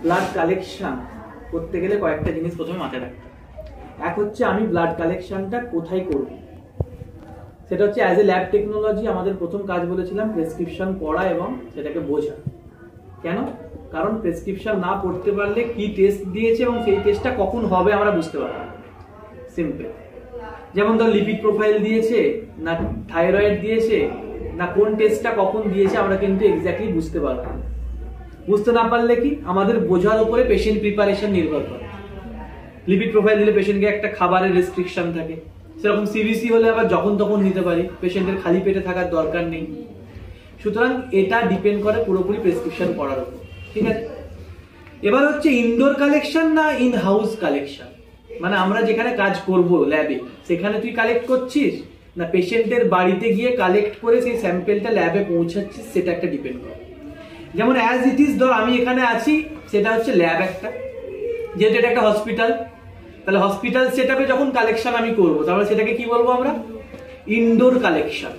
Blood collection করতে গেলে কয়েকটা জিনিস প্রথমে মাথায় রাখতে হবে। এক হচ্ছে আমি ব্লাড কালেকশনটা কোথায় করব, সেটা হচ্ছে অ্যাজ এ ল্যাব টেকনোলজি আমাদের প্রথম কাজ বলেছিলাম প্রেসক্রিপশন পড়া এবং সেটাকে বোঝা। কেন? কারণ প্রেসক্রিপশন না পড়তে পারলে কি টেস্ট দিয়েছে এবং সেই টেস্টটা কখন হবে আমরা বুঝতে পারবো না। সিম্পল। যেমন ধর লিপিড প্রোফাইল দিয়েছে না থাইরয়েড দিয়েছে না কোন টেস্টটা কখন দিয়েছে আমরা কিন্তু এক্স্যাক্টলি বুঝতে পারবো না। বুঝতে না পারলে কি আমাদের বোঝার উপরে পেশেন্ট প্রিপারেশন নির্ভর করে। লিপিড প্রোফাইল দিলে পেশেন্টকে একটা খাবারের রেস্ট্রিকশন থাকে, সেরকম সিবিসি হলে আবার যখন তখন নিতে পারি, পেশেন্টের খালি পেটে থাকার দরকার নেই। সুতরাং এটা ডিপেন্ড করে পুরোপুরি প্রেসক্রিপশন পড়ার উপর। ঠিক আছে, এবার হচ্ছে ইনডোর কালেকশন না ইন হাউস কালেকশন, মানে আমরা যেখানে কাজ করব ল্যাবে সেখানে তুই কালেক্ট করছিস না পেশেন্টের বাড়িতে গিয়ে কালেক্ট করে সেই স্যাম্পেলটা ল্যাবে পৌঁছাচ্ছিস, সেটা একটা ডিপেন্ড করে। যেমন অ্যাজ ইট ইজ ধর আমি এখানে আছি, সেটা হচ্ছে ল্যাব একটা, যেহেতু এটা একটা হসপিটাল, তাহলে হসপিটাল সেটআপে যখন কালেকশন আমি করবো তাহলে সেটাকে কি বলবো আমরা? Indoor collection.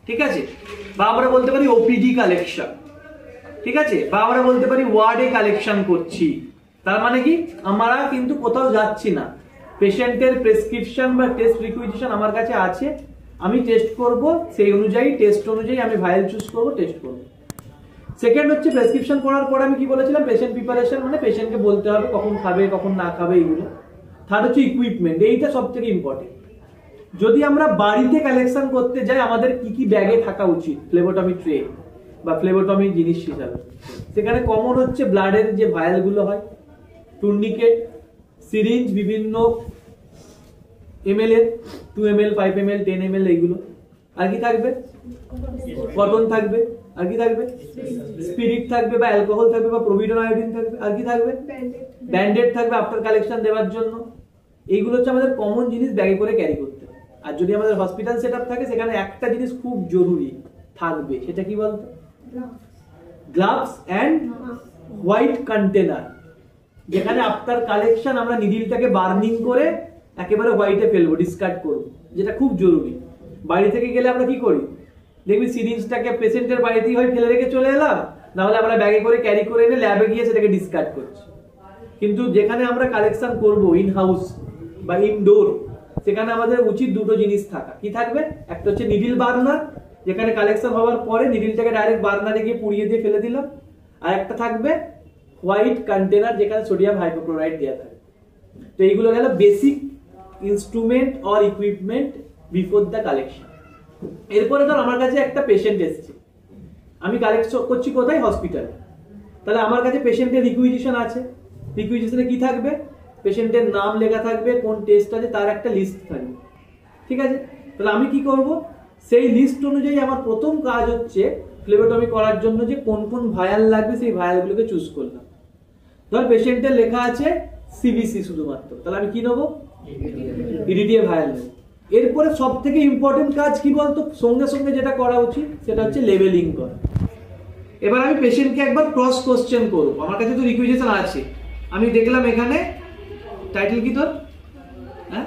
ঠিক আছে, বা আমরা বলতে পারি ওপিডি কালেকশন। ঠিক আছে, বা আমরা বলতে পারি ওয়ার্ডে কালেকশন করছি। তার মানে কি আমরা কিন্তু কোথাও যাচ্ছি না, পেশেন্টের প্রেসক্রিপশন বা টেস্ট রিকুইজিশন আমার কাছে আছে, আমি টেস্ট করব, সেই অনুযায়ী টেস্ট অনুযায়ী আমি ভাইল চুজ করব, টেস্ট করব। সেকেন্ড হচ্ছে প্রেসক্রিপশন পড়ার পর আমি কি বলেছিলাম পেশেন্ট প্রিপারেশন, মানে পেশেন্টকে বলতে হবে কখন খাবে কখন না খাবে এইগুলো। থার্ড হচ্ছে ইকুইপমেন্ট, এইটা সব থেকে ইম্পর্টেন্ট। যদি আমরা বাড়িতে কালেকশন করতে যাই আমাদের কি কি ব্যাগে থাকা উচিত ফ্লেবোটমি ট্রে বা ফ্লেবোটমি জিনিস হিসাবে, সেখানে কমন হচ্ছে ব্লাডের যে ভায়ালগুলো হয়, টুর্নিকেট, সিরিঞ্জ বিভিন্ন ml এর 2 ml 5 ml 10 ml এইগুলো। আর কি থাকবে? কটন থাকবে। আর কি থাকবে? স্পিরিট থাকবে বা অ্যালকোহল থাকবে বা প্রোভিডন আয়োডিন থাকবে। আর কি থাকবে? ব্যান্ডেড থাকবে আফটার কালেকশন দেওয়ার জন্য। এইগুলো হচ্ছে আমাদের কমন জিনিস ব্যাগে করে ক্যারি করতে হবে। আর যদি আমাদের হসপিটাল সেটআপ থাকে সেখানে একটা জিনিস খুব জরুরি থাকবে, সেটা কি বলতো? গ্লাভস অ্যান্ড হোয়াইট কন্টেনার, যেখানে আফটার কালেকশন আমরা নিডিলটাকে বার্নিং করে একেবারে হোয়াইটে ফেলবো, ডিসকার্ড করবো, যেটা খুব জরুরি। বাড়ি থেকে গেলে আমরা কি করি দেখবি সিরিঞ্জটাকে পেশেন্টের বাড়িতেই হয় ফেলে রেখে চলে এলাম, না হলে আমরা ব্যাগে করে ক্যারি করে এনে ল্যাবে গিয়ে সেটাকে ডিসকার্ড করছি। কিন্তু যেখানে আমরা কালেকশন করব ইন হাউস বা ইনডোর, সেখানে আমাদের উচিত দুটো জিনিস থাকা। কি থাকবে? একটা হচ্ছে নিডিল বার্নার, যেখানে কালেকশন হওয়ার পরে নিডিলটাকে ডাইরেক্ট বার্নারে গিয়ে পুড়িয়ে দিয়ে ফেলে দিলাম। আর একটা থাকবে হোয়াইট কন্টেনার, যেখানে সোডিয়াম হাইপোক্লোরাইড দেওয়া থাকে। তো এইগুলো গেল basic instrument or equipment before the collection. এরপরে ধর আমার কাছে একটা পেশেন্ট এসছে, আমি কালেক্ট করছি কোথায়? হসপিটালে। তাহলে আমার কাছে পেশেন্টের রিকুইজিশন আছে। রিকুইজিশনে কি থাকবে? পেশেন্টের নাম লেখা থাকবে, কোন টেস্ট আছে তার একটা লিস্ট থাকবে। ঠিক আছে, তাহলে আমি কি করব? সেই লিস্ট অনুযায়ী আমার প্রথম কাজ হচ্ছে ফ্লেবোটমি করার জন্য যে কোন কোন ভায়াল লাগবে সেই ভায়ালগুলোকে চুজ করলাম। ধর পেশেন্টের লেখা আছে সিবিসি শুধুমাত্র, তাহলে আমি কি নেবো? ইডিটিএ ভায়াল নেব। এরপরে সব থেকে ইম্পর্টেন্ট কাজ কি বলতো? সঙ্গে সঙ্গে যেটা করা উচিত সেটা হচ্ছে লেবেলিং করা। এবার আমি পেশেন্টকে একবার ক্রস কোশ্চেন করবো। আমার কাছে তো রিকুইজিশন আছে, আমি দেখলাম এখানে টাইটেল কি তোর? হ্যাঁ,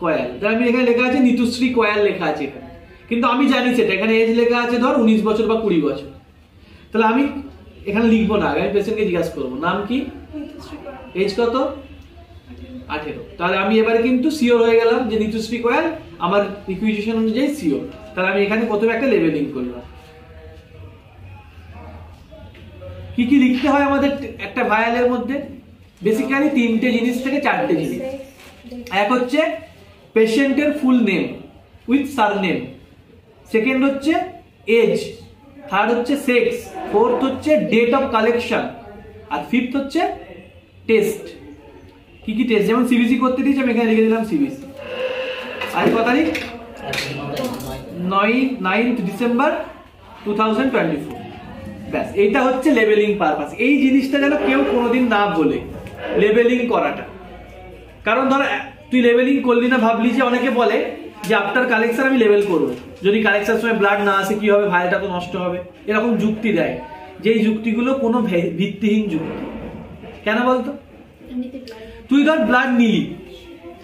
কয়াল। তাহলে আমি এখানে লেখা আছে নিতুশ্রী কয়াল লেখা আছে এখানে, কিন্তু আমি জানি সেটা এখানে এজ লেখা আছে ধর 19 বছর বা 20 বছর। তাহলে আমি এখানে লিখবো না, আমি পেশেন্টকে জিজ্ঞাসা করবো নাম কি, এজ কত? 18। তাহলে আমি এবারে কিন্তু সিওর হয়ে গেলাম যে নিতুশ্রী কয়াল, আমার রিকুইজিশন অনুযায়ী সিওর। তাহলে আমি এখানে প্রথমে একটা লেবেলিং করলাম। কি কি লিখতে হয় আমাদের একটা ভায়ালের মধ্যে? বেসিক্যালি 3টে জিনিস থেকে 4টে জিনিস। এক হচ্ছে পেশেন্টের full name with surname, second হচ্ছে এজ, থার্ড হচ্ছে সেক্স, ফোর্থ হচ্ছে ডেট অফ কালেকশন, আর ফিফথ হচ্ছে টেস্ট। কি কি টেস্ট? যেমন সিবিসি করতে দিয়েছি, আমি এখানে লিখে দিলাম সিবিসি। আজ কত তারিখ? 9 ডিসেম্বর 2024। ব্যাস, এইটা হচ্ছে লেবেলিং পারপাস। এই জিনিসটা যেন কেউ কোনোদিন না বলে লেবেলিং করাটা। কারণ ধর তুই লেবেলিং করলি না, ভাবলি যে অনেকে বলে যে আফটার কালেকশন আমি লেবেল করবো, যদি কালেকশন সময় ব্লাড না আসে কি হবে, ভাইলটা তো নষ্ট হবে, এরকম যুক্তি দেয়। যেই যুক্তিগুলো কোনো ভিত্তিহীন যুক্তি। কেন বলতো? তুই ধর ব্লাড নিলি,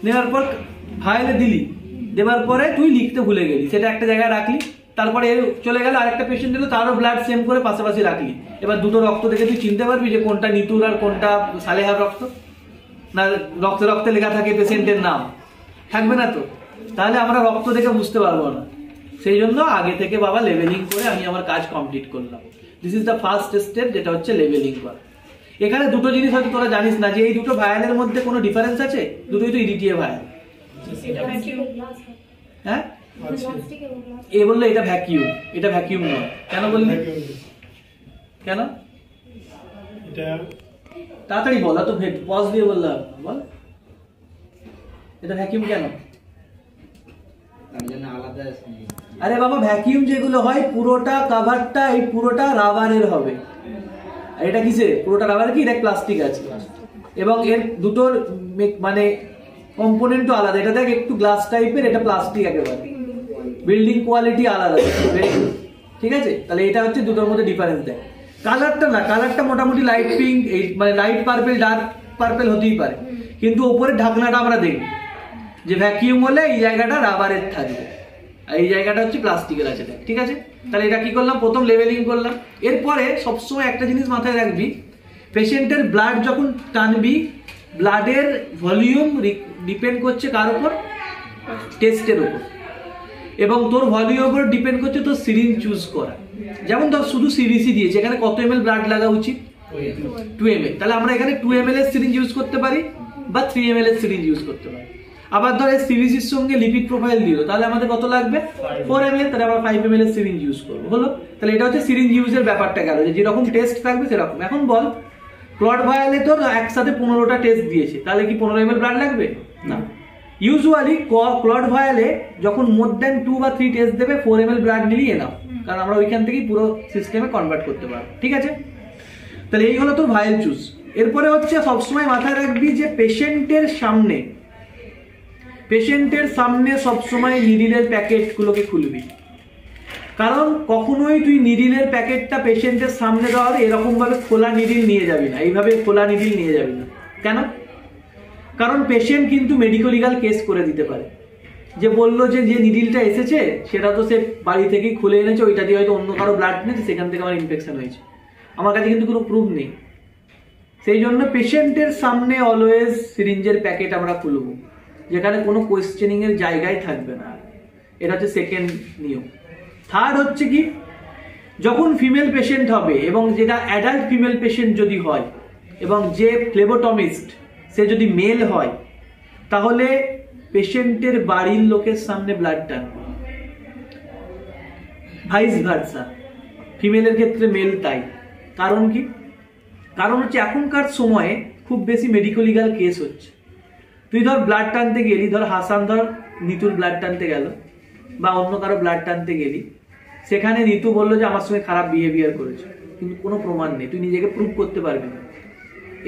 নেওয়ার পর ভাইলে দিলি, দেওয়ার পরে তুই লিখতে ভুলে গেলি, সেটা একটা জায়গায় রাখলি, তারপরে চলে গেল আরেকটা পেশেন্ট এলো, তারও ব্লাড সেম করে পাশাপাশি রাখলি, এবার দুটো রক্ত দেখে তুই চিনতে পারবি যে কোনটা নিতুর আর কোনটা সালেহার রক্ত? না রক্তে রক্তে লেখা থাকে পেশেন্টের নাম, থাকবে না তো, তাহলে আমরা রক্ত দেখে বুঝতে পারবো না। সেই জন্য আগে থেকে বাবা লেভেলিং করে আমি আমার কাজ কমপ্লিট করলাম। This is the first step, যেটা হচ্ছে লেভেলিং করা। এখানে দুটো জিনিস হয়তো তোরা জানিস না, যে এই দুটো ভায়ালের মধ্যে কোনো ডিফারেন্স আছে? দুটোই তো ইডিটিএ ভায়াল। হ্যাঁ, এ বললো এটা ভ্যাকিউম, এটা ভ্যাকিউম নয়, কেন বললি? কেন? তাড়াতাড়ি বল, তো পজ দিয়ে বললাম, বল এটা ভ্যাকিউম কেন? আরে বাবা, ভ্যাকিউম যেগুলো হয় পুরোটা কাভারটা এই পুরোটা রাবারের হবে, আর এটা কিসে? পুরোটা রাবার কি? এটা প্লাস্টিক আছে, এবং এর দুটোর মানে কম্পোনেন্টও আলাদা। এটা দেখ একটু গ্লাস টাইপের, এটা প্লাস্টিক, একেবারে বিল্ডিং কোয়ালিটি আলাদা, ঠিক আছে? তাহলে এটা হচ্ছে দুটোর মধ্যে ডিফারেন্স দেয়। কালারটা না, কালারটা মোটামুটি লাইট পিঙ্ক, মানে লাইট পার্পেল, ডার্ক পার্পেল হতেই পারে, কিন্তু উপরের ঢাকনাটা আমরা দেখি যে ভ্যাকিউম হলে এই জায়গাটা রাবারের থাকবে আর এই জায়গাটা হচ্ছে প্লাস্টিকের আছে, ঠিক আছে? তাহলে এটা কি করলাম? প্রথম লেভেলিং করলাম। এরপরে সবসময় একটা জিনিস মাথায় রাখবি, পেশেন্টের ব্লাড যখন টানবি, ব্লাডের ভলিউম ডিপেন্ড করছে কার উপর? টেস্টের উপর, এবং তোর ভলিউমের উপর ডিপেন্ড করছে তোর সিরিঞ্জ চুজ করা। যেমন ধর শুধু সিভিসি দিয়েছে, এখানে কত এমএল ব্লাড লাগা উচিত? 2 ml, তাহলে আমরা এখানে 2 ml এর সিরিঞ্জ ইউজ করতে পারি বা 3 ml এর সিরিঞ্জ ইউজ করতে পারি। আবার ধর সিভিসির সঙ্গে লিপিড প্রোফাইল দিল, তাহলে আমাদের কত লাগবে? 4 ml, তাহলে আমরা 5 ml এর সিরিঞ্জ ইউজ করবো, হলো? তাহলে এটা হচ্ছে সিরিঞ্জ ইউজের ব্যাপারটা গেল, যে যেরকম টেস্ট থাকবে সেরকম। এখন বল, ক্লট ভায়ালে তোর একসাথে 15টা টেস্ট দিয়েছে, তাহলে কি 15 ml ব্লাড লাগবে? না। ইউজুয়ালি ক্লট ভায়ালে যখন মোর দ্যান 2 বা 3 টেস্ট দেবে, 4 ml ব্লাড নিয়ে নাও, কারণ আমরা ওইখান থেকেই পুরো সিস্টেমে কনভার্ট করতে পারবো, ঠিক আছে? তাহলে এই হলো তোর ভায়াল চুজ। এরপরে হচ্ছে সবসময় মাথায় রাখবি যে পেশেন্টের সামনে সবসময় নিডিলের প্যাকেটগুলোকে খুলবি, কারণ কখনোই তুই নিডিলের প্যাকেটটা পেশেন্টের সামনে দেওয়ার এরকম ভাবে খোলা নিডিল নিয়ে যাবি না, এইভাবে খোলা নিডিল নিয়ে যাবি না। কেন? কারণ পেশেন্ট কিন্তু মেডিকো লিগাল কেস করে দিতে পারে, যে বললো যে নিডিলটা এসেছে সেটা তো সে বাড়ি থেকেই খুলে এনেছে, ওইটা দিয়ে হয়তো অন্য কারো ব্লাড নিয়েছে, সেখান থেকে আমার ইনফেকশন হয়েছে, আমার কাছে কিন্তু কোনো প্রুফ নেই। সেই জন্য পেশেন্টের সামনে অলওয়েজ সিরিঞ্জের প্যাকেট আমরা খুলবো, যেখানে কোনো কোয়েশ্চেনিং এর জায়গায় থাকবে না। এটা হচ্ছে সেকেন্ড নিয়ম। থার্ড হচ্ছে কি, যখন ফিমেল পেশেন্ট হবে, এবং যেটা অ্যাডাল্ট ফিমেল পেশেন্ট যদি হয়, এবং যে ফ্লেবোটমিস্ট সে যদি মেল হয়, তাহলে পেশেন্টের বাড়ির লোকের সামনে ব্লাড টানবে, ভাইস ভার্সা, ফিমেলের ক্ষেত্রে মেল তাই। কারণ কি? কারণ হচ্ছে এখনকার সময়ে খুব বেশি মেডিকো লিগাল কেস হচ্ছে। তুই ধর ব্লাড টানতে গেলি, ধর হাসান ধর নিতুর ব্লাড টানতে গেল, বা অন্য কারো ব্লাড টানতে গেলি, সেখানে নিতু বললো যে আমার সঙ্গে খারাপ বিহেভিয়ার করেছে, কিন্তু কোনো প্রমাণ নেই, তুই নিজেকে প্রুভ করতে পারবি না।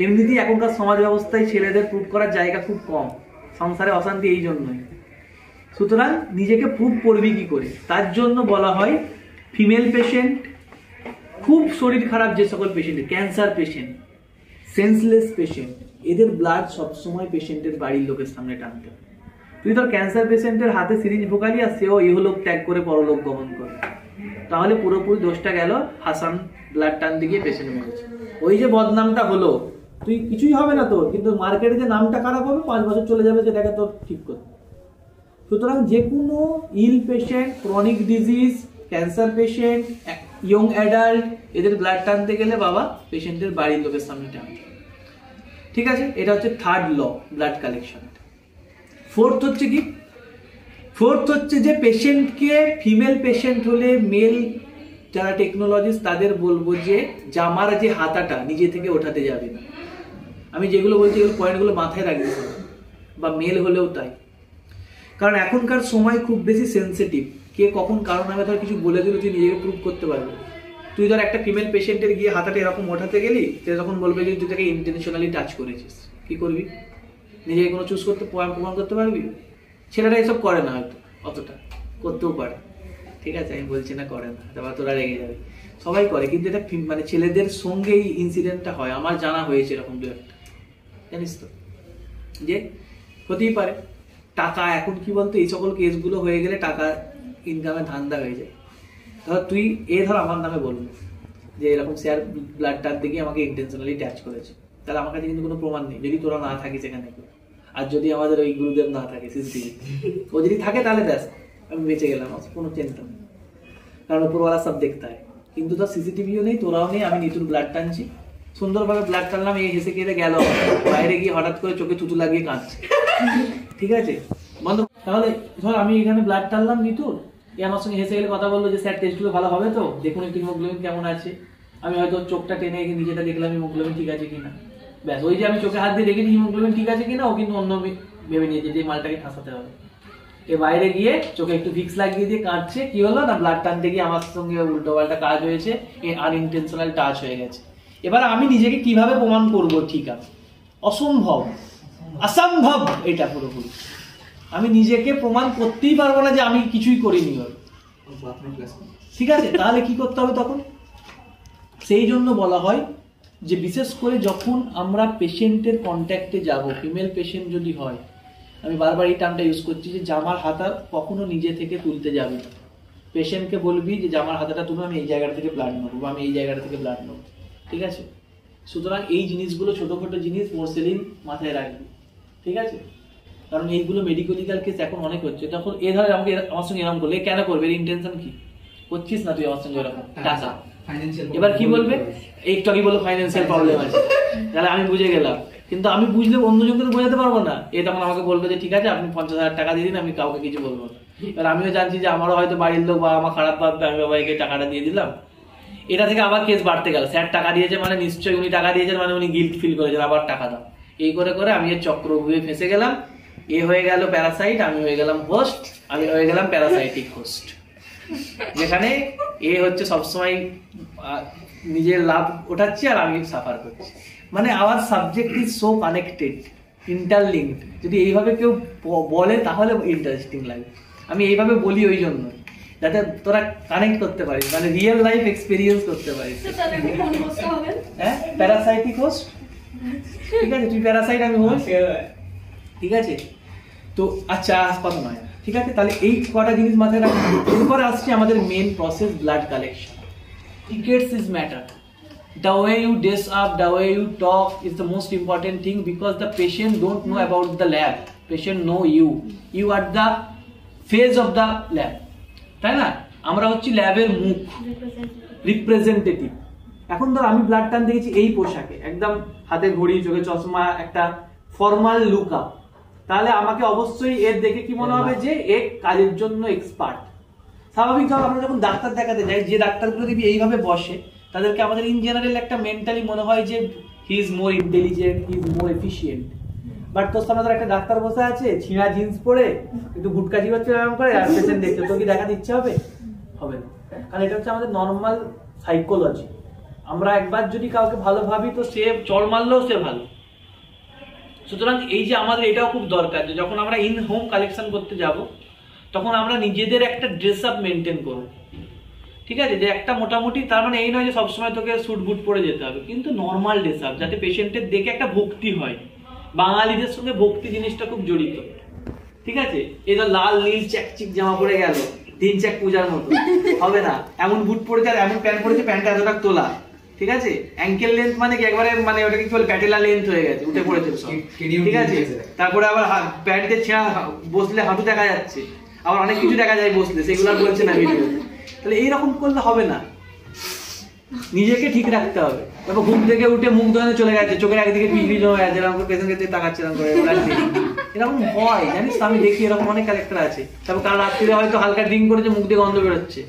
এমনিতেই এখনকার সমাজ ব্যবস্থায় ছেলেদের প্রুভ করার জায়গা খুব কম, সংসারে অশান্তি এই জন্যই। সুতরাং নিজেকে প্রুভ করবি কি করে? তার জন্য বলা হয় ফিমেল পেশেন্ট, খুব শরীর খারাপ যে সকল patient, cancer patient, senseless patient, এদের ব্লাড সবসময় পেশেন্টের বাড়ির লোকের সামনে টানতে হবে। তুই ধর ক্যান্সার পেশেন্টের হাতে সিরিঞ্জ ঢোকালি আর সেও ইহলোক ত্যাগ করে পরলোক গমন করে, তাহলে পুরোপুরি দোষটা গেল হাসান ব্লাড টানতে গিয়ে পেশেন্ট মেরেছে। ওই যে বদনামটা হলো, তুই কিছুই হবে না তোর, কিন্তু মার্কেটে যে নামটা খারাপ হবে, 5 বছর চলে যাবে, সেটাকে তোর ঠিক করতে। সুতরাং যে কোনো ill patient, chronic disease, cancer patient, young adult, এদের ব্লাড টানতে গেলে বাবা পেশেন্টের বাড়ির লোকের সামনে টানতে, ঠিক আছে? এটা হচ্ছে থার্ড ল ব্লাড কালেকশন। ফোর্থ হচ্ছে কি? ফোর্থ হচ্ছে যে পেশেন্টকে, ফিমেল পেশেন্ট হলে মেল যারা টেকনোলজিস্ট তাদের বলবো যে জামার যে হাতাটা নিজে থেকে ওঠাতে যাবে না। আমি যেগুলো বলছি এগুলো পয়েন্টগুলো মাথায় রাখবি, বা মেল হলেও তাই। কারণ এখনকার সময় খুব বেশি সেন্সিটিভ, কে কখন কারণ আমি ধর কিছু বলে দিল, তুই নিজেকে প্রুভ করতে পারবি। তুই ধর একটা ফিমেল পেশেন্টের গিয়ে হাতাটা এরকম ওঠাতে গেলি, সে তখন বলবে যে তুই তাকে ইন্টেনশনালি টাচ করেছিস, কি করবি? নিজেকে কোনো চুজ করতে প্রমাণ করতে পারবি? ছেলেরা এসব করে না, হয়তো অতটা, করতেও পারে, ঠিক আছে? আমি বলছি না করে না, তারপর তোরা রেগে যাবে, সবাই করে, কিন্তু এটা মানে ছেলেদের সঙ্গে এই ইনসিডেন্টটা হয়, আমার জানা হয়েছে এরকম দু একটা, জানিস তো, যে হতেই পারে। টাকা এখন কি বলতো, এই সকল কেসগুলো হয়ে গেলে টাকা ইনকামের ধান্দা হয়ে যায়, ধর তুই ধর আমার নামে বলবি যে এরকম স্যার ব্লাডটার দিকে আমাকে ইন্টেনশনালি টাচ করেছে, তাহলে আমার কাছে কিন্তু কোনো প্রমাণ নেই যদি তোরা না থাকিস এখানে। আর যদি আমাদের ওই গুরুদেব না থাকে সিসিটিভি, ও যদি থাকে তাহলে ব্যাস আমি বেঁচে গেলাম, কোনো চিন্তা নেই, কারণ উপরওয়ালা সব দেখতে হয়। কিন্তু তো সিসিটিভিও নেই, তোরাও নেই, আমি নিতুর ব্লাড টানছি, সুন্দরভাবে ব্লাড টানলাম, এই হেসে কেটে গেল, বাইরে গিয়ে হঠাৎ করে চোখে থুতু লাগিয়ে কাঁদছে, ঠিক আছে বন্ধ। তাহলে ধর আমি এখানে ব্লাড টানলাম নিতুর, আমার সঙ্গে হেসে গেলে কথা বললো যে স্যার টেস্টগুলো ভালো হবে তো, দেখুন একটু হিমোগ্লোবিন কেমন আছে। আমি হয়তো চোখটা টেনে নিজেটা দেখলাম হিমোগ্লোবিন ঠিক আছে কিনা, ব্যাস ওই যে আমি চোখে হাত দিয়ে দেখিনি হিমোগ্লোবিন ঠিক আছে কিনা, ও কিন্তু অন্য ভেবে নিয়েছে যে মালটাকে ঠাসাতে হবে। এ বাইরে গিয়ে চোখে একটু ভিক্স লাগিয়ে দিয়ে কাঁদছে, কি হলো না ব্লাড টানতে গিয়ে আমার সঙ্গে উল্টো পাল্টা কাজ হয়েছে, আনইনটেনশনাল টাচ হয়ে গেছে। এবার আমি নিজেকে কিভাবে প্রমাণ করব? ঠিক আছে, অসম্ভব, অসম্ভব, এটা পুরোপুরি আমি নিজেকে প্রমাণ করতেই পারবো না যে আমি কিছুই করিনি। ঠিক আছে, তাহলে কি করতে হবে তখন? সেই জন্য বলা হয় যে বিশেষ করে যখন আমরা পেশেন্টের কন্ট্যাক্টে যাব, ফিমেল পেশেন্ট যদি হয়, আমি বারবার এই টার্মটা ইউজ করছি যে জামার হাতা কখনো নিজে থেকে তুলতে যাবে না। পেশেন্টকে বলবি যে জামার হাতাটা তুলে আমি এই জায়গাটা থেকে ব্লাড নেবো বা আমি এই জায়গাটা থেকে ব্লাড নেবো, ঠিক আছে? সুতরাং এই জিনিসগুলো ছোটোখাটো জিনিস মোরসেলিন মাথায় রাখবি, ঠিক আছে? কারণ এইগুলো মেডিকেলিক্যাল কেস এখন অনেক হচ্ছে। তখন এ ধর আমাকে আমার সঙ্গে এরকম করলে, কেন করবে? এর ইন্টেনশন কি? করছিস না তুই আমার সঙ্গে এরকম টাকা, এবার কি বলবে? একটু আগে বললো ফাইন্যান্সিয়াল প্রবলেম আছে, তাহলে আমি বুঝে গেলাম, কিন্তু আমি বুঝলে অন্যজনকে তো বোঝাতে পারবো না। এ তখন আমাকে বলবে যে ঠিক আছে আপনি 50,000 টাকা দিয়ে দিন, আমি কাউকে কিছু বলবো না। এবার আমিও জানছি যে আমারও হয়তো বাড়ির লোক বা আমার খারাপ ভাববে, আমি বাবাইকে টাকাটা দিয়ে দিলাম, এটা থেকে আবার কেস বাড়তে গেল। স্যার টাকা দিয়েছে মানে নিশ্চয়ই উনি টাকা দিয়েছেন মানে উনি গিল্ট ফিল করেছেন, আবার টাকা দাও, এই করে করে আমি এর চক্রব্যূহে ফেঁসে গেলাম। এ হয়ে গেল প্যারাসাইট, আমি হয়ে গেলাম হোস্ট, আমি হয়ে গেলাম প্যারাসাইটিক হোস্ট, যেখানে এ হচ্ছে সবসময় নিজের লাভ ওঠাচ্ছে আর আমি সাফার করছি। মানে our subject is so connected, interlinked. যদি এইভাবে কেউ বলে তাহলে ইন্টারেস্টিং লাগে। আমি এইভাবে বলি ওই জন্য যাতে তোরা কানেক্ট করতে পারিস, মানে রিয়েল লাইফ এক্সপেরিয়েন্স করতে পারিস। হ্যাঁ, প্যারাসাইটিক হোস্ট, ঠিক আছে? তুই প্যারাসাইট, আমি হোস্ট, ঠিক আছে? তো আচ্ছা কথা নয়, ঠিক আছে? তাহলে এই কটা জিনিস মাথায় রাখবো। এরপরে আসছে আমাদের main process, blood collection. Tickets is matter. The way you dress up, the way you talk is the most important thing, because the patient don't know about the lab. Patient know you. You are the face of the lab. তাই না? আমরা হচ্ছি ল্যাবের মুখ, representative. এখন ধর আমি blood টান দেখেছি এই পোশাকে, একদম হাতে ঘড়ি, চোখে চশমা, একটা ফর্মাল লুক আপ, তাহলে আমাকে অবশ্যই এর দেখে কি মনে হবে যে এ কাজের জন্য এক্সপার্ট। স্বাভাবিকভাবে আমরা যখন ডাক্তার দেখাতে যাই, যে ডাক্তারগুলো দেখবি এইভাবে বসে, তাদেরকে আমাদের ইন জেনারেল একটা মেন্টালি মনে হয় যে he is more intelligent, he is more efficient. But তোর সামনে একটা ডাক্তার বসে আছে ছিঁড়া জিন্স পরে, একটু গুটকা চিবাচ্ছে এরকম করে, আর পেশেন্ট দেখছে, তোর কি দেখাতে ইচ্ছে হবে? হবে না। কারণ এটা হচ্ছে আমাদের নর্মাল সাইকোলজি। আমরা একবার যদি কাউকে ভালো ভাবি তো সে চড় মারলেও সে ভালো। সুতরাং এই যে আমাদের এটাও খুব দরকার যে যখন আমরা ইন হোম কালেকশন করতে যাব, তখন আমরা নিজেদের একটা ড্রেস আপ মেনটেন করবো, ঠিক আছে? যে একটা মোটামুটি, তার মানে এই নয় যে সবসময় তোকে স্যুট বুট পরে যেতে হবে, কিন্তু নর্মাল ড্রেস আপ, যাতে পেশেন্টের দেখে একটা ভক্তি হয়। বাঙালিদের সঙ্গে ভক্তি জিনিসটা খুব জড়িত, ঠিক আছে? এই তো লাল নীল চ্যাকচিক জামা পরে গেল, 3 চাক পূজার মতো, হবে না। এমন বুট পরেছে আর এমন প্যান্ট পরেছে, প্যান্টটা এতটা তোলা, ঠিক আছে? অ্যাঙ্কেল লেন্থ মানে কি একবারে, মানে ওটা কি বলে প্যাটেলা লেন্থ হয়ে গেছে, উঠে পড়েছে সব, ঠিক আছে? তারপরে আবার প্যান্টের ছেঁড়া, বসলে হাঁটু দেখা যাচ্ছে, আবার অনেক কিছু দেখা যায় বসলে, সেগুলো বলছে না ভিডিও। তাহলে এইরকম করলে হবে না, নিজেকে ঠিক রাখতে হবে। তারপর ঘুম থেকে উঠে মুখ ধোয়ানো চলে গেছে, চোখের একদিকে পিছলি জমে গেছে, এরকম পেশেন্টকে তাকাচ্ছে, এরকম হয় জানিস? আমি দেখি এরকম অনেক ক্যারেক্টার আছে। তারপর কাল রাত্রিরে হয়তো হালকা ড্রিঙ্ক করেছে, মুখ দিয়ে গন্ধ বেরোচ্ছে,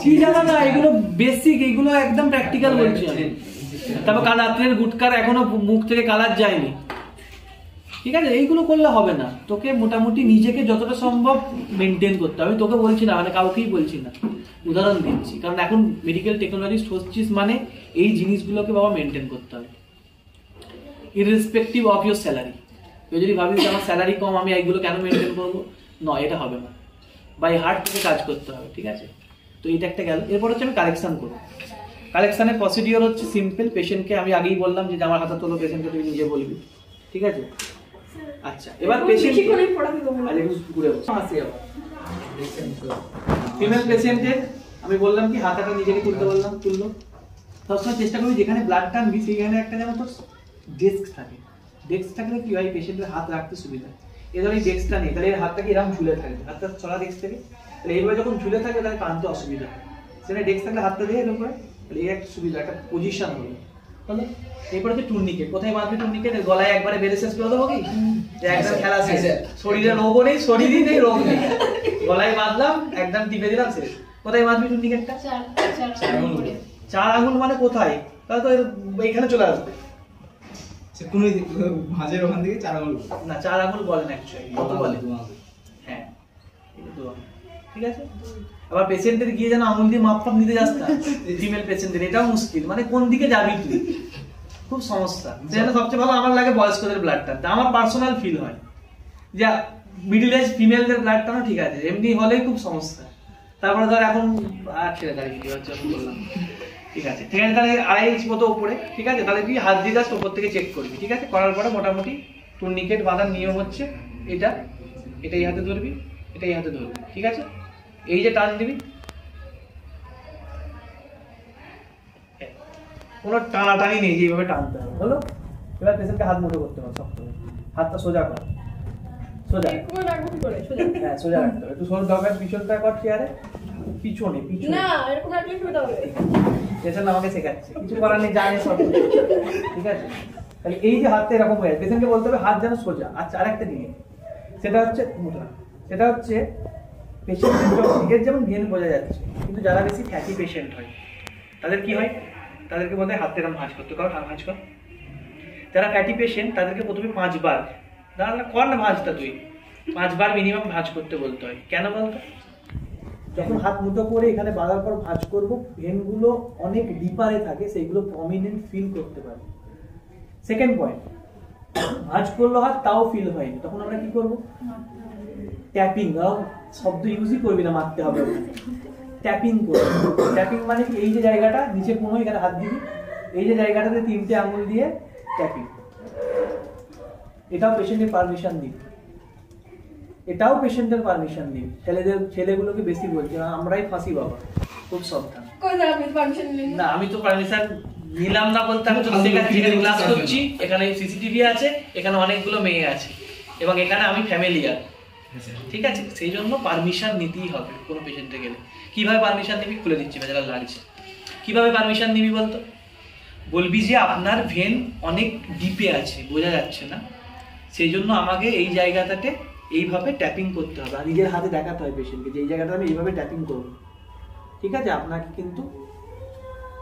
ঠিক আছে না? এগুলো বেসিক, এগুলো একদম প্র্যাকটিক্যাল বলছি আমি। তারপর কাল রাত্রের গুটকার এখনো মুখ থেকে কালার যায়নি, ঠিক আছে? এইগুলো করলে হবে না। তোকে মোটামুটি নিজেকে যতটা সম্ভব মেনটেন করতে হবে। তোকে বলছি না, মানে কাউকেই বলছি না, উদাহরণ দিচ্ছি। কারণ এখন মেডিকেল টেকনোলজিস্ট হচ্ছিস মানে এই জিনিসগুলোকে বাবা মেনটেন করতে হবে, ইররেসপেক্টিভ অফ ইউর স্যালারি। তুই যদি ভাবিস যে আমার স্যালারি কম, আমি এইগুলো কেন মেনটেন করবো? নয়, এটা হবে না। বাই হার্ট থেকে কাজ করতে হবে, ঠিক আছে? তো এটা একটা গেল। এরপর হচ্ছে আমি কালেকশন করবো। কালেকশনের প্রসিডিওর হচ্ছে সিম্পল। পেশেন্টকে আমি আগেই বললাম যে আমার হাতে তোলো, পেশেন্টকে তুই নিজে বলবি, ঠিক আছে? আচ্ছা, এবার পেশেন্ট ফিমেল পেশেন্টের আমি বললাম কি হাতটা নিজেকে তুলতে বললাম, তুললো। সবসময় চেষ্টা করি যেখানে ব্লাড টানবি সেইখানে একটা যেন তোর ডেস্ক থাকে। ডেস্ক থাকলে কি হয়, পেশেন্টের হাত রাখতে সুবিধা। এবার এই ডেস্কটা নেই, তাহলে এর হাতটাকে এরকম ঝুলে থাকবে, হাতটা ছড়া ডেস্ক থেকে, তাহলে এইভাবে যখন ঝুলে থাকবে তাহলে টানতে অসুবিধা হয়। সেখানে ডেস্ক থাকলে হাতটা দিয়ে এরকম করে, তাহলে এই একটা সুবিধা, একটা পজিশন হলো। তাহলে এরপরে হচ্ছে টুর্নিকেট। কোথায় বাঁধবে টুর্নিকেট? গলায় একবারে বেঁধে শেষ করে দেবো কি? একদম খেলা শেষ, শরীরে রোগও নেই, শরীরই নেই, রোগ নেই, গলায় বাঁধলাম, একদম টিপে দিলাম, শেষ। কোথায় বাঁধবি টুর্নিকেটটা? 4 আঙুল মানে কোথায়? তাহলে তো এইখানে চলে আসবে। কোন ভাঁজের ওখান থেকে 4 আঙুল না, 4 আঙুল বলেন অ্যাকচুয়ালি, কত বলে? হ্যাঁ, ঠিক আছে। আবার পেশেন্টের গিয়ে যেন আঙুল দিয়ে মাপ নিতে যাস না, ফিমেল পেশেন্টের, এটাও মুশকিল, মানে কোন দিকে যাবি তুই, খুব সমস্যা। সেজন্য সবচেয়ে ভালো আমার লাগে বয়স্কদের ব্লাড টানতে, আমার পার্সোনাল ফিল হয়। যা মিডল এজ ফিমেলদের ব্লাড টানো ঠিক আছে, এমনি হলেই খুব সমস্যা। তারপরে ধর এখন ছেড়ে দাঁড়িয়ে ভিডিও হচ্ছে, আমি বললাম ঠিক আছে, ঠিক আছে। তাহলে 2.5 ইঞ্চ মতো উপরে, ঠিক আছে। তাহলে তুই হাত দিয়ে যাস, উপর থেকে চেক করবি, ঠিক আছে। করার পরে মোটামুটি টুর্নিকেট বাঁধার নিয়ম হচ্ছে এটা, এটা এই হাতে ধরবি, এটা এই হাতে ধরবি, ঠিক আছে। এই যে টান দিবি, কোনো টানাটানি নেই, যে এইভাবে টানতে হবে, হলো। এবার পেশেন্টকে হাত মুঠো করতে হবে, শক্ত করে হাতটা সোজা কর, সোজা, হ্যাঁ সোজা রাখতে হবে। একটু সোজা দরকার, পিছনটা কর চেয়ারে, পিছনে পিছনে না, এরকম রাখলে সোজা হবে। পেশেন্ট আমাকে শেখাচ্ছে, কিছু করার নেই, জানে সব, ঠিক আছে। তাহলে এই যে হাতটা এরকম হয়ে যায়, পেশেন্টকে বলতে হবে হাত যেন সোজা। আচ্ছা, আরেকটা জিনিস, সেটা হচ্ছে মুদ্রা, সেটা হচ্ছে পেশেন্টের যেমন ভেন বোঝা যাচ্ছে, কিন্তু যারা বেশি ফ্যাটি পেশেন্ট হয় তাদের কি হয়, তাদেরকে বলতে হয় হাতটা এরকম ভাঁজ করতে, কর ভাঁজ কর। যারা ফ্যাটি পেশেন্ট তাদেরকে প্রথমে 5 বার, দাঁড়া কর না ভাঁজটা, তুই 5 বার মিনিমাম ভাঁজ করতে বলতে হয়। কেন বলতো? যখন হাত মুঠো করে এখানে বাঁধার পর ভাঁজ করবো, ভেনগুলো অনেক ডিপারে থাকে, সেইগুলো প্রমিনেন্ট ফিল করতে পারে। সেকেন্ড পয়েন্ট, ভাঁজ করলো হাত তাও ফিল হয়নি, তখন আমরা কি করবো? ট্যাপিং, শব্দ ইউজই করবি না, মারতে হবে, ট্যাপিং করবি। ট্যাপিং মানে কি, এই যে জায়গাটা নিচে কোনো, এখানে হাত দিবি, এই যে জায়গাটাতে 3টে আঙুল দিয়ে ট্যাপিং। এটাও পেশেন্টের পারমিশন দিবি, এটাও পেশেন্টের পারমিশন নিবি। ছেলেগুলোকে বেশি বলছি, আমরাই ফাঁসি বাবা, খুব সাবধান। না, আমি তো পারমিশন নিলাম না বলতে, আমি তো সেখানে ক্লাস করছি, এখানে সিসিটিভি আছে, এখানে অনেকগুলো মেয়ে আছে, এবং এখানে আমি ফ্যামিলিয়ার, ঠিক আছে। সেই জন্য পারমিশন নিতেই হবে কোনো পেশেন্টে গেলে। কিভাবে পারমিশন নিবি? খুলে দিচ্ছি, বেচারা লাগছে। কিভাবে পারমিশন নিবি বলতো? বলবি যে আপনার ভেন অনেক ডিপে আছে, বোঝা যাচ্ছে না, সেই জন্য আমাকে এই জায়গাটাতে এইভাবে ট্যাপিং করতে হবে, আর নিজের হাতে দেখাতে হয় পেশেন্টকে যে এই জায়গাটা আমি এইভাবে ট্যাপিং করবো, ঠিক আছে। আপনাকে কিন্তু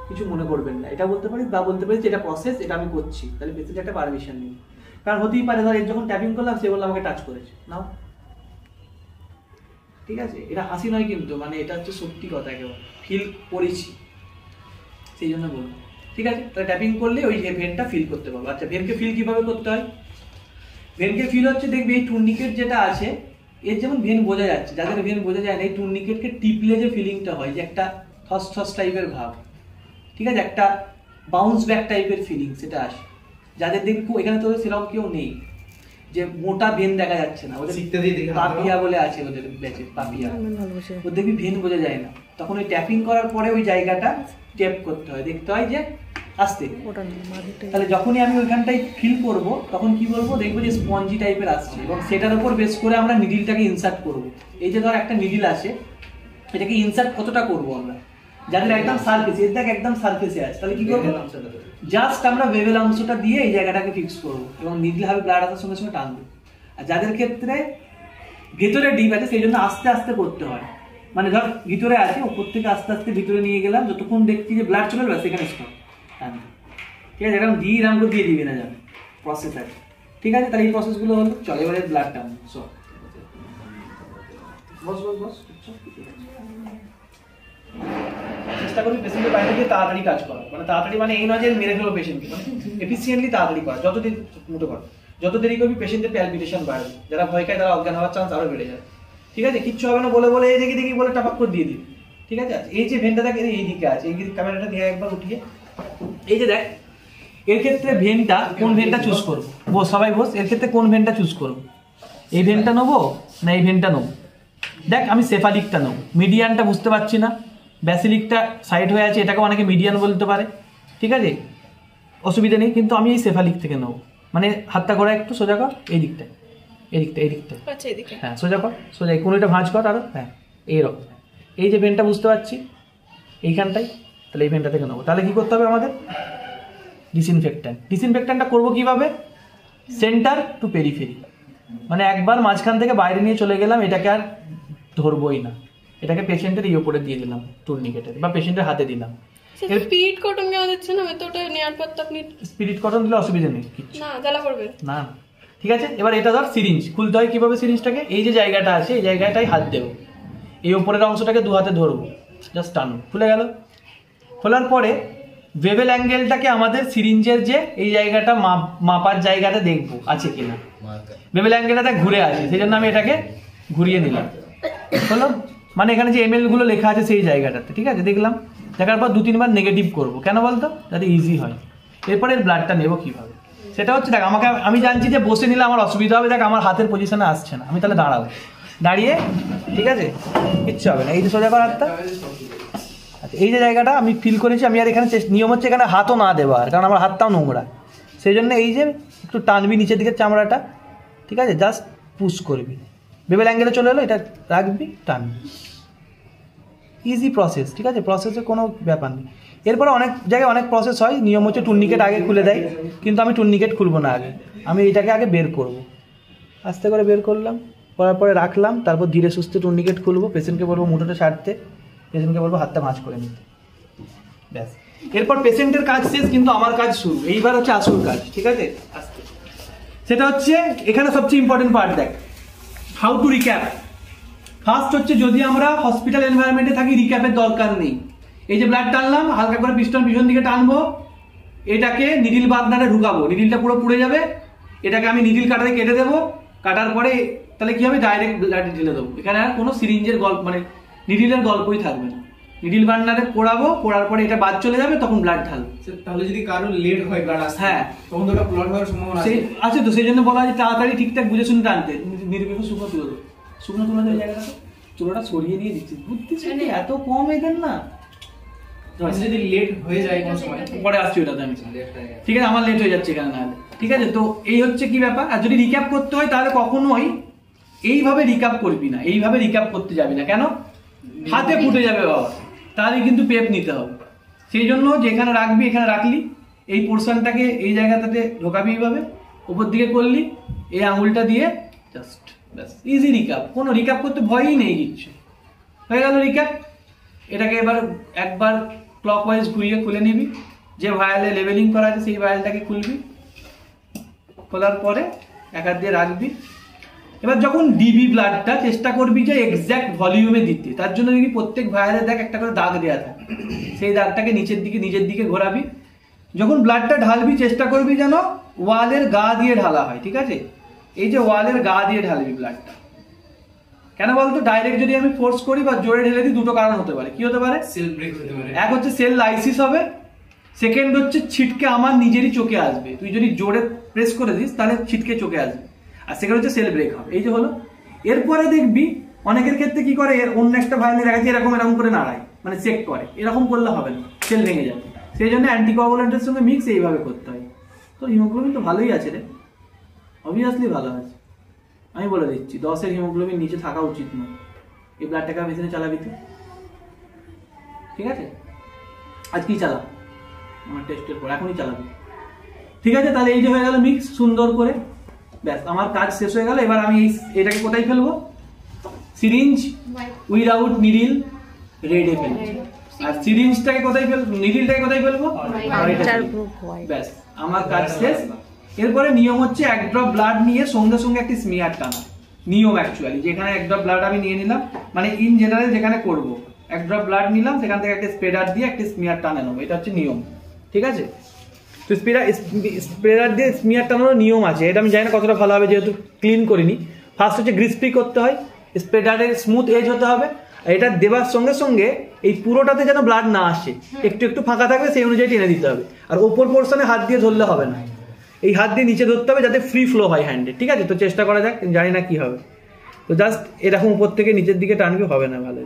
কিছু মনে করবেন না, এটা বলতে পারি, বা বলতে পারি যে এটা প্রসেস, এটা আমি করছি, তাহলে পেশেন্ট একটা পারমিশন নিই। কারণ হতেই পারে ধর এর যখন ট্যাপিং করলাম, সে বললো আমাকে টাচ করেছে, নাও, ঠিক আছে। এটা হাসি নয় কিন্তু, মানে এটা হচ্ছে সত্যি কথা, একেবারে ফিল করেছি, সেই জন্য বলবো, ঠিক আছে। তাহলে ট্যাপিং করলে ওই ভেনটা ফিল করতে পারবো। আচ্ছা, ভেনকে ফিল কিভাবে করতে হয়? ভেনকে ফিল হচ্ছে, দেখবি এই টুর্নিকেট যেটা আছে, এর যেমন ভেন বোঝা যাচ্ছে, যাদের ভেন বোঝা যায় না, এই টুর্নিকেটকে টিপলে যে ফিলিংটা হয়, যে একটা থস থস টাইপের ভাব, ঠিক আছে, একটা বাউন্স ব্যাক টাইপের ফিলিং, সেটা আসে। যাদের দেখবি এখানে তো সেরকম কেউ নেই, যে মোটা ভেন দেখা যাচ্ছে না, ওদের পাপিয়া বলে আছে, ওদের ব্যাচে পাপিয়া, ওদের দেখবি ভেন বোঝা যায় না, তখন ওই ট্যাপিং করার পরে ওই জায়গাটা ট্যাপ করতে হয়, দেখতে হয় যে আসতে। তাহলে যখনই আমি ওইখানটায় ফিল করব, তখন কি বলবো, দেখবো যে স্পঞ্জি টাইপের আসছে, এবং সেটার উপর বেস করে আমরা নিডিলটাকে ইনসার্ট করব। এই যে ধর একটা নিডিল আছে, এটাকে ইনসার্ট কতটা করব আমরা, যাদের একদম সারফেসে, এর দেখ একদম সারফেসে আছে, তাহলে কি করবো, জাস্ট আমরা বেবেল অংশটা দিয়ে এই জায়গাটাকে ফিক্স করবো, এবং নিডিল হবে ব্লাড আসার সঙ্গে সঙ্গে টানবে। আর যাদের ক্ষেত্রে ভেতরে ডিপ আছে, সেই জন্য আস্তে আস্তে করতে হয়, মানে ধর ভিতরে আছে, উপর থেকে আস্তে আস্তে ভিতরে নিয়ে গেলাম, যতক্ষণ দেখছি যে ব্লাড চলে যাবে সেখানে স্টপ, ঠিক আছে। এরকম দিয়ে এরকম করে দিয়ে দিবি না, জানো প্রসেস আছে, ঠিক আছে। তাহলে এই প্রসেসগুলো হলো, চলো এবারে ব্লাড টান, বস বস বস, চেষ্টা করবি পেশেন্টের বাইরে গিয়ে তাড়াতাড়ি কাজ করা, মানে তাড়াতাড়ি মানে এই নয় যে মেরে ফেলো পেশেন্টকে, মানে এফিসিয়েন্টলি তাড়াতাড়ি করা, যত দেরি মুটো কর, যত দেরি করবি পেশেন্টের প্যালপিটেশন বাড়বে, যারা ভয় খায় তারা অজ্ঞান হওয়ার চান্স আরো বেড়ে যায়, ঠিক আছে। কিচ্ছু হবে না বলে বলে এই দেখি দেখি বলে টাপাক করে দিয়ে দিবি, ঠিক আছে। এই যে ভেনটা দেখ এই দিকে আছে, এই ক্যামেরাটা দিয়ে একবার উঠিয়ে, এই যে দেখ, এর ক্ষেত্রে ভেনটা কোন ভেনটা চুজ করবো, বস সবাই বস, এর ক্ষেত্রে কোন ভেনটা চুজ করবো, এই ভেনটা নেবো না এই ভেনটা নেবো, দেখ আমি সেফালিকটা নেব, মিডিয়ানটা বুঝতে পারছি না, ব্যাসিলিকটা সাইড হয়ে আছে, এটাকে অনেকে মিডিয়ান বলতে পারে, ঠিক আছে অসুবিধা নেই, কিন্তু আমি এই সেফালিক থেকে নেবো। মানে হাতটা ঘোরা একটু সোজা কর, এই দিকটায় আচ্ছা এদিকে, হ্যাঁ সোজা কর, সোজা এই কোনোটা ভাঁজ কর আরো, হ্যাঁ এইরকম। এই যে ভেনটা বুঝতে পারছি এইখানটাই, তাহলে এই ভেনটা থেকে নেবো। তাহলে কি করতে হবে আমাদের, ডিসইনফেক্ট্যান্টটা করবো কিভাবে, সেন্টার টু পেরিফেরি, মানে একবার মাঝখান থেকে বাইরে নিয়ে চলে গেলাম, এটাকে আর ধরবোই না, এটাকে পেশেন্টের ওপরে দিয়ে দিলাম টুর্নিকেটের, বা পেশেন্টের হাতে দিলাম। স্পিরিট কটন কেন দিচ্ছেন না, তো ওটা নেয়ার পর তো আপনি স্পিরিট কটন দিলে অসুবিধা নেই, না জ্বালা করবে না ঠিক আছে। এবার এটা ধর সিরিঞ্জ খুলতে হয় কিভাবে, সিরিঞ্জটাকে এই যে জায়গাটা আছে এই জায়গাটাই হাত দেবো, এই উপরের অংশটাকে দু হাতে ধরবো, জাস্ট টানো, খুলে গেল। খোলার পরে বেভেল অ্যাঙ্গেলটাকে আমাদের সিরিঞ্জের যে এই জায়গাটা মাপার জায়গাটা দেখবো আছে কিনা, বেভেল অ্যাঙ্গেলটা ঘুরে আছে, সেই জন্য আমি এটাকে ঘুরিয়ে নিলাম, হলো মানে এখানে যে এমএল গুলো লেখা আছে সেই জায়গাটাতে, ঠিক আছে দেখলাম, দেখার পর 2-3 বার নেগেটিভ করবো, কেন বলতো, যাতে ইজি হয়। এরপরে ব্লাডটা নেবো কিভাবে, সেটা হচ্ছে দেখ আমি জানছি যে বসে নিলে আমার অসুবিধা হবে, দেখ আমার হাতের পজিশনে আসছে না, আমি তাহলে দাঁড়াবো, দাঁড়িয়ে ঠিক আছে কিচ্ছু হবে না, এই যে সোজা কর হাতটা। আচ্ছা এই যে জায়গাটা আমি ফিল করেছি, আমি আর এখানে নিয়ম হচ্ছে এখানে হাতও না দেওয়ার, কারণ আমার হাতটাও নোংরা, সেই জন্য এই যে একটু টানবি নিচের দিকে চামড়াটা, ঠিক আছে জাস্ট পুশ করবি, বেবেল অ্যাঙ্গেলে চলে এলো, এটা রাখবি টানবি, ইজি প্রসেস, ঠিক আছে প্রসেসে কোনো ব্যাপার নেই। এরপরে অনেক জায়গায় অনেক প্রসেস হয়, নিয়ম হচ্ছে টুর্নিকেট আগে খুলে দেয়, কিন্তু আমি টুর্নিকেট খুলবো না আগে, আমি এইটাকে আগে বের করব, আস্তে করে বের করলাম, করার পরে রাখলাম, তারপর ধীরে সুস্থে টুর্নিকেট খুলবো, পেশেন্টকে বলবো মুঠোটা ছাড়তে, পেশেন্টকে বলবো হাতটা ভাঁজ করে নিতে, ব্যাস। এরপর পেশেন্টের কাজ শেষ, কিন্তু আমার কাজ শুরু, এইবার হচ্ছে আসল কাজ, ঠিক আছে আস্তে, সেটা হচ্ছে এখানে সবচেয়ে ইম্পর্টেন্ট পার্ট, দেখ হাউ টু রিক্যাপ। ফার্স্ট হচ্ছে যদি আমরা হসপিটাল এনভায়রনমেন্টে থাকি, রিক্যাপের দরকার নেই, এই যে ব্লাড টানলাম, হালকা করে পিস্টন পিছন দিকে টানবো, এটাকে নিডিল বার্নারে ঢুকাবো, নিডিলটা পুরো পুড়ে যাবে, এটাকে আমি নিডিল কাটারে কেটে দেবো, কাটার পরে তাহলে কি হবে, ডাইরেক্ট ব্লাড ঢেলে দেবো, এখানে আর কোনো সিরিঞ্জের গল্প মানে নিডিলের গল্পই থাকবে না, নিডিল বার্নারে পোড়াবো, পোড়ার পরে এটা বাদ চলে যাবে, তখন ব্লাড ঢালবো। তাহলে যদি কারো লেট হয় ব্লাড আসতে, হ্যাঁ তখন তো ব্লাড হওয়ার সম্ভাবনা আছে, তো সেই জন্য বলা হয় তাড়াতাড়ি ঠিকঠাক বুঝে শুনে টানতে, নির্বিঘ্ন শুকনো তুলে দেবো, শুকনো তুলে দেওয়ার জায়গাটা চুলোটা ছড়িয়ে দিয়ে দিচ্ছি, বুদ্ধি এত কম এদের না, যদি লেট হয়ে যায় কোনো সময়, পরে আসছি ওটাতে আমি, ঠিক আছে আমার লেট হয়ে যাচ্ছে এখানে না, ঠিক আছে। তো এই হচ্ছে কি ব্যাপার, আর যদি রিক্যাপ করতে হয় তাহলে কখনোই এইভাবে রিক্যাপ করবি না, এইভাবে রিক্যাপ করতে যাবি না, কেন হাতে ফুটে যাবে বাবা, তাহলে কিন্তু পেপ নিতে হবে, সেই জন্য যেখানে রাখবি এখানে রাখলি, এই পোর্শনটাকে এই জায়গাটাতে ঢোকাবি এইভাবে, উপর দিকে করলি, এই আঙুলটা দিয়ে জাস্ট ব্যাস, ইজি রিক্যাপ, কোনো রিক্যাপ করতে ভয়ই নেই কিচ্ছু, হয়ে গেল রিক্যাপ। এটাকে এবার একবার ক্লকওয়াইজ ঘুরিয়ে খুলে নিবি, যে ভায়ালে লেভেলিং করা আছে সেই ভায়ালটাকে খুলবি, খোলার পরে এক হাত দিয়ে রাখবি। এবার যখন দিবি ব্লাডটা চেষ্টা করবি যে এক্স্যাক্ট ভলিউমে দিতে, তার জন্য যদি প্রত্যেক ভায়ালে দেখ একটা করে দাগ দেওয়া থাকে, সেই দাগটাকে নিজের দিকে ঘোরাবি, যখন ব্লাডটা ঢালবি চেষ্টা করবি যেন ওয়ালের গা দিয়ে ঢালা হয়, ঠিক আছে এই যে ওয়ালের গা দিয়ে ঢালবি ব্লাডটা, কেন বলতো ডাইরেক্ট যদি আমি ফোর্স করি বা জোরে ঢেলে দিই, দুটো কারণ হতে পারে, কি হতে পারে, সেল ব্রেক হতে পারে, এক হচ্ছে সেল লাইসিস হবে, সেকেন্ড হচ্ছে ছিটকে আমার নিজেরই চোখে আসবে, তুই যদি জোরে প্রেস করে দিস তাহলে ছিটকে চোখে আসবে, আর সেকেন্ড হচ্ছে সেল ব্রেক হবে, এই যে হলো। এরপরে দেখবি অনেকের ক্ষেত্রে কি করে, অন্য একটা ভাইলে দেখা যাচ্ছে এরকম করে নাড়ায়, মানে চেক করে, এরকম করলে হবে না, সেল ভেঙে যাবে, সেই জন্য অ্যান্টিকোয়াগুলেন্টের সঙ্গে মিক্স এইভাবে করতে হয়। তো হিমোগ্লোবিন তো ভালোই আছে রে, অবভিয়াসলি ভালো আছে, আমি বলে দিচ্ছি 10-এর হিমোগ্লোবিন নিচে থাকা উচিত নয়, এই ব্লাডটাকে মেশিনে চালাবি তো, ঠিক আছে আজকেই চালা, আমার টেস্টের পর এখনই চালাবি, ঠিক আছে। তাহলে এই যে হয়ে গেল মিক্স সুন্দর করে, ব্যাস আমার কাজ শেষ হয়ে গেল। এবার আমি এটাকে কোথায় ফেলবো, সিরিঞ্জ উইদাউট নিডিল রেডে ফেলবো, আর সিরিঞ্জটাকে কোথায় ফেলবো, নিডিলটাকে কোথায় ফেলবো, ব্যাস আমার কাজ শেষ। এরপরে নিয়ম হচ্ছে 1 ড্রপ ব্লাড নিয়ে সঙ্গে সঙ্গে একটি স্মিয়ার টানা, নিয়ম অ্যাকচুয়ালি, যেখানে 1 ড্রপ ব্লাড আমি নিয়ে নিলাম, মানে ইন জেনারেল যেখানে করব 1 ড্রপ ব্লাড নিলাম, সেখান থেকে একটা স্প্রেডার দিয়ে একটা স্মিয়ার টানে নেবো, এটা হচ্ছে নিয়ম, ঠিক আছে। তো স্প্রেডার দিয়ে স্মিয়ার টানানোর নিয়ম আছে, এটা আমি জানি না কতটা ভালো হবে, যেহেতু ক্লিন করিনি। ফার্স্ট হচ্ছে গ্রিস ফ্রি করতে হয়, স্প্রেডারের স্মুথ এজ হতে হবে, এটা দেবার সঙ্গে সঙ্গে এই পুরোটাতে যেন ব্লাড না আসে, একটু একটু ফাঁকা থাকবে, সেই অনুযায়ী টেনে দিতে হবে, আর ওপর পোর্শনে হাত দিয়ে ধরলে হবে না, এই হাত দিয়ে নিচে ধরতে হবে যাতে ফ্রি ফ্লো হয় হ্যান্ডে, ঠিক আছে। তো চেষ্টা করা যাক, জানি না কি হবে। তো জাস্ট এরকম উপর থেকে নিচের দিকে টানবি, হবে না ভালো,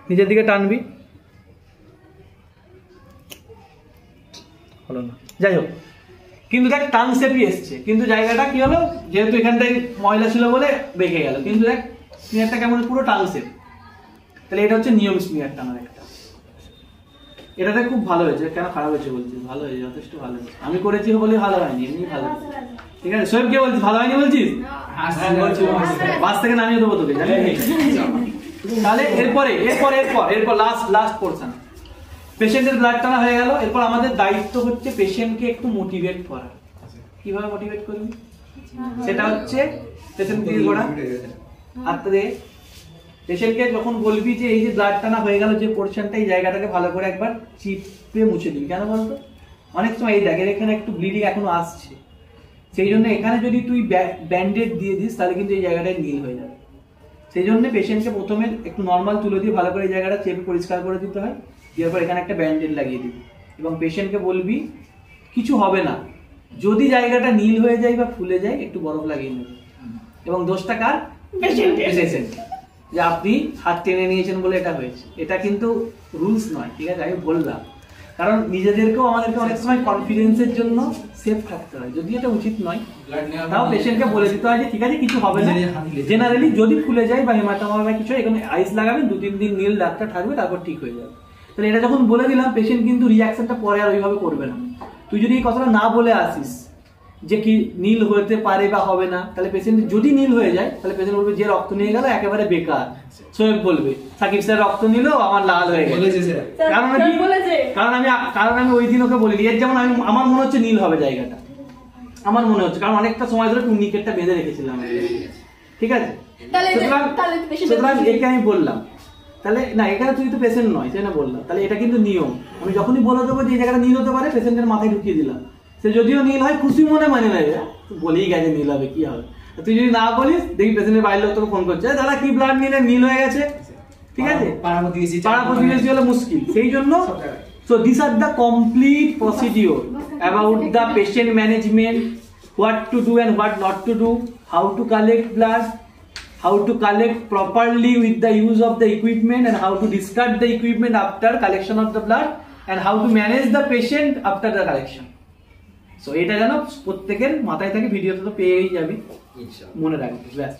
নিচের দিকে টানবি, হলো না, যাই হোক। কিন্তু দেখ টান শেপই এসছে, কিন্তু জায়গাটা কি হলো, যেহেতু এখানটায় ময়লা ছিল বলে বেঁকে গেল, কিন্তু দেখ স্মিয়ারটা কেমন পুরো টান শেপ। তাহলে এটা হচ্ছে নিয়ম স্মিয়ার টানার একটা। এটাতে খুব ভালো হয়েছে, কেন খারাপ হয়েছে বলছিস? ভালো হয়েছে, যথেষ্ট ভালো হয়েছে। আমি করেছি বলে ভালো হয়নি, এমনি ভালো হয়েছে। ঠিক আছে, সোহেব কে বলছিস ভালো হয়নি বলছিস? বাস থেকে নামিয়ে দেবো তোকে, জানিস? তাহলে এরপর লাস্ট পোর্শন, পেশেন্টের ব্লাড টানা হয়ে গেল। এরপর আমাদের দায়িত্ব হচ্ছে পেশেন্টকে একটু মোটিভেট করা। কিভাবে মোটিভেট করবি? সেটা হচ্ছে পেশেন্ট দিয়ে ঘোরা, হাতটা দিয়ে পেশেন্টকে যখন বলবি যে এই যে ব্লাড টানা হয়ে গেল যে পোর্শনটা, এই জায়গাটাকে ভালো করে একবার চিপে মুছে দিবি। কেন বলতো? অনেক সময় এই দেখের এখানে একটু ব্লিডিং এখনো আসছে, সেই জন্য এখানে যদি তুই ব্যান্ডেড দিয়ে দিস তাহলে কিন্তু এই জায়গাটায় নীল হয়ে যাবে। সেই জন্য পেশেন্টকে প্রথমে একটু নর্মাল তুলে দিয়ে ভালো করে এই জায়গাটা চেপে পরিষ্কার করে দিতে হয়। দেওয়ার পর এখানে একটা ব্যান্ডেড লাগিয়ে দিবি এবং পেশেন্টকে বলবি কিছু হবে না, যদি জায়গাটা নীল হয়ে যায় বা ফুলে যায় একটু বরফ লাগিয়ে নেবে। এবং দোষটা কার? পেশেন্ট, যে আপনি হাত টেনে নিয়েছেন বলে এটা হয়েছে। এটা কিন্তু রুলস নয়, ঠিক আছে? আমি বললাম কারণ নিজেদেরকেও আমাদেরকে অনেক সময় কনফিডেন্সের জন্য সেফ থাকতে হয়, যদি এটা উচিত নয়। তাও পেশেন্টকে বলে দিতে হয় যে ঠিক আছে কিছু হবে না, জেনারেলি যদি ফুলে যায় বা হেমাটোমা বা কিছু এখানে আইস লাগাবেন, 2-3 দিন নীল ডাক্তার থাকবে, তারপর ঠিক হয়ে যাবে। তাহলে এটা যখন বলে দিলাম, পেশেন্ট কিন্তু রিয়াকশনটা পরে আর ওইভাবে করবে না। তুই যদি এই কথাটা না বলে আসিস যে কি নীল হতে পারে বা হবে না, তাহলে পেশেন্ট যদি নীল হয়ে যায় তাহলে পেশেন্ট বলবে যে রক্ত নিয়ে গেল একেবারে বেকার। সোহেব বলবে সাকিব স্যার রক্ত নিল, আমার লাল হয়ে গেল। কারণ আমি ওই দিন ওকে বলিনি। এর যেমন আমার মনে হচ্ছে নীল হবে জায়গাটা, আমার মনে হচ্ছে, কারণ অনেকটা সময় ধরে টুর্নিকেটটা বেঁধে রেখেছিলাম, ঠিক আছে? সুতরাং একে আমি বললাম, তাহলে না এখানে তুই তো পেশেন্ট নয়, সেই না বললাম। তাহলে এটা কিন্তু নিয়ম, আমি যখনই বলে দেবো যে এই জায়গাটা নীল হতে পারে, পেশেন্টের মাথায় ঢুকিয়ে দিলাম। সে যদিও নীল হয় খুশি মনে মানে নেবে, বলেই গেছে নীল হবে, কি হবে। তুই যদি না বলিস, দেখবি পেশেন্টের বাইরের লোক তোকে ফোন করছে, দাদা কি ব্লাড নিলে নীল হয়ে গেছে, ঠিক আছে? পাড়া প্রতিবেশী হলে মুশকিল। সেই জন্য so these are the complete procedure about the patient management, what to do and what not to do, how to collect blood, how to collect properly with the use of the equipment, and how to discard the equipment after collection of the blood, and how to manage the patient after the collection. So এটা যেন প্রত্যেকের মাথায় থাকে, ভিডিওতে তো পেয়েই যাবি, মনে রাখবি। ব্যাস।